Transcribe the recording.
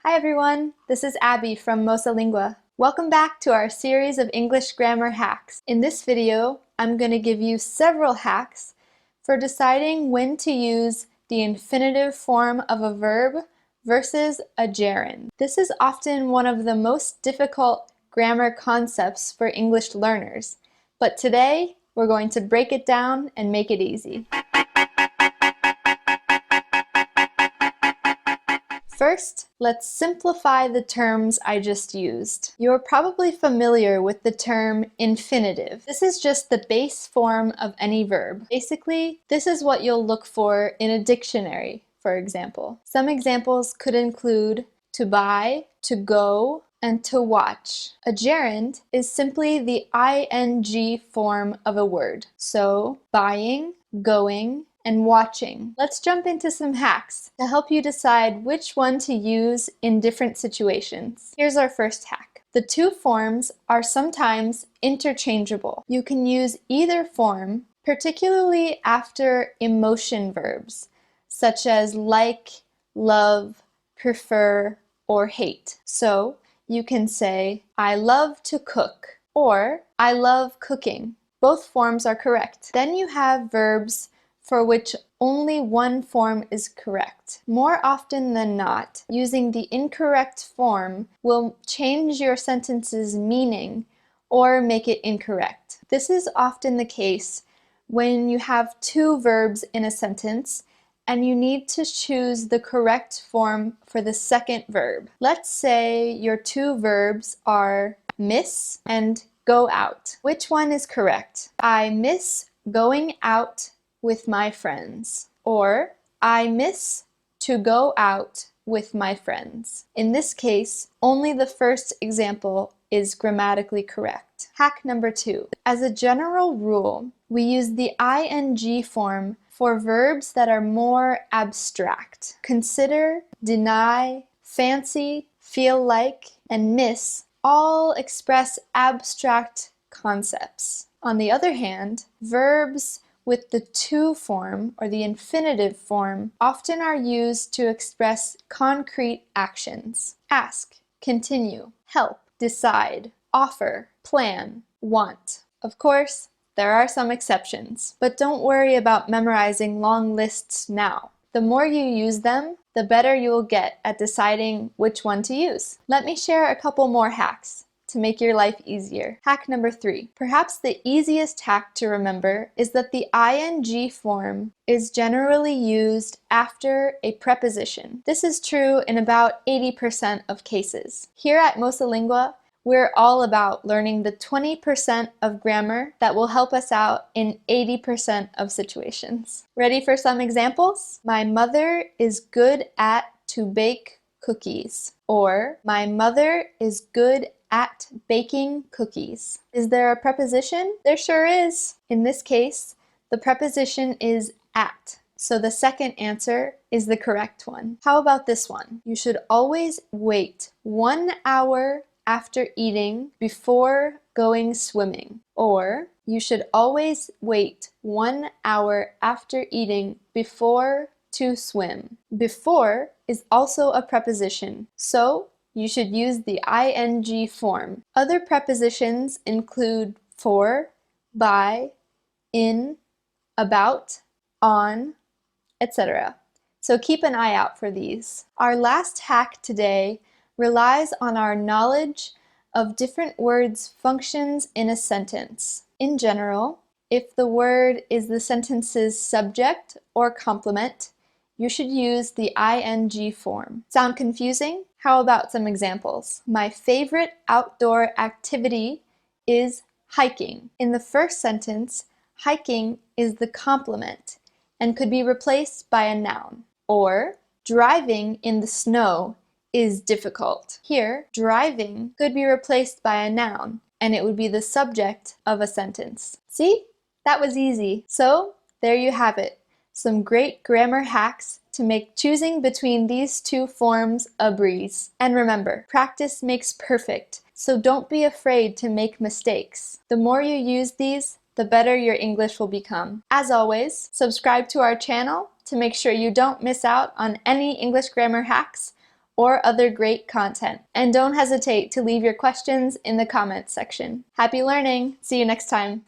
Hi everyone, this is Abby from Mosa Lingua. Welcome back to our series of English grammar hacks. In this video, I'm going to give you several hacks for deciding when to use the infinitive form of a verb versus a gerund. This is often one of the most difficult grammar concepts for English learners, but today we're going to break it down and make it easy. First, let's simplify the terms I just used. You're probably familiar with the term infinitive. This is just the base form of any verb. Basically, this is what you'll look for in a dictionary, for example. Some examples could include to buy, to go, and to watch. A gerund is simply the ing form of a word. So, buying, going, and watching. Let's jump into some hacks to help you decide which one to use in different situations. Here's our first hack. The two forms are sometimes interchangeable. You can use either form, particularly after emotion verbs, such as like, love, prefer, or hate. So you can say, I love to cook, or I love cooking. Both forms are correct. Then you have verbs for which only one form is correct. More often than not, using the incorrect form will change your sentence's meaning or make it incorrect. This is often the case when you have two verbs in a sentence and you need to choose the correct form for the second verb. Let's say your two verbs are miss and go out. Which one is correct? I miss going out with my friends, or I miss to go out with my friends. In this case, only the first example is grammatically correct. Hack number 2. As a general rule, we use the ing form for verbs that are more abstract. Consider, deny, fancy, feel like, and miss all express abstract concepts. On the other hand, verbs with the to form, or the infinitive form, often are used to express concrete actions. Ask, continue, help, decide, offer, plan, want. Of course, there are some exceptions, but don't worry about memorizing long lists now. The more you use them, the better you will get at deciding which one to use. Let me share a couple more hacks to make your life easier. Hack number 3. Perhaps the easiest hack to remember is that the ing form is generally used after a preposition. This is true in about 80% of cases. Here at Mosa Lingua, we're all about learning the 20% of grammar that will help us out in 80% of situations. Ready for some examples? My mother is good at to bake cookies. Or, my mother is good at baking cookies. Is there a preposition? There sure is. In this case, the preposition is at, so the second answer is the correct one. How about this one? You should always wait 1 hour after eating before going swimming. Or, you should always wait 1 hour after eating before to swim. Before is also a preposition, so you should use the ing form. Other prepositions include for, by, in, about, on, etc. So keep an eye out for these. Our last hack today relies on our knowledge of different words' functions in a sentence. In general, if the word is the sentence's subject or complement, you should use the ing form. Sound confusing? How about some examples? My favorite outdoor activity is hiking. In the first sentence, hiking is the complement and could be replaced by a noun. Or, driving in the snow is difficult. Here, driving could be replaced by a noun and it would be the subject of a sentence. See? That was easy. So, there you have it. Some great grammar hacks to make choosing between these two forms a breeze. And remember, practice makes perfect, so don't be afraid to make mistakes. The more you use these, the better your English will become. As always, subscribe to our channel to make sure you don't miss out on any English grammar hacks, or other great content. And don't hesitate to leave your questions in the comments section. Happy learning! See you next time.